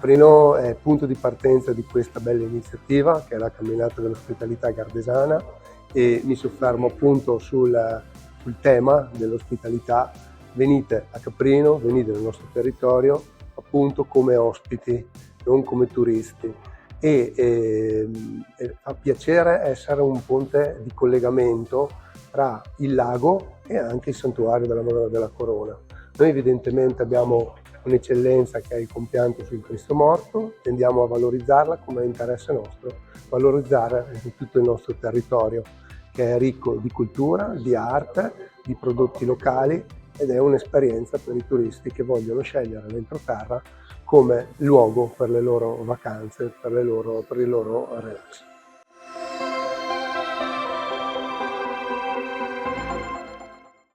Caprino è punto di partenza di questa bella iniziativa che è la camminata dell'ospitalità gardesana, e mi soffermo appunto sul tema dell'ospitalità. Venite a Caprino, venite nel nostro territorio appunto come ospiti, non come turisti, e fa piacere essere un ponte di collegamento tra il lago e anche il santuario della Madonna della Corona. Noi evidentemente abbiamo un'eccellenza che è il compianto sul Cristo morto, tendiamo a valorizzarla come è interesse nostro, valorizzare tutto il nostro territorio che è ricco di cultura, di arte, di prodotti locali, ed è un'esperienza per i turisti che vogliono scegliere l'entroterra come luogo per le loro vacanze, per il loro relax.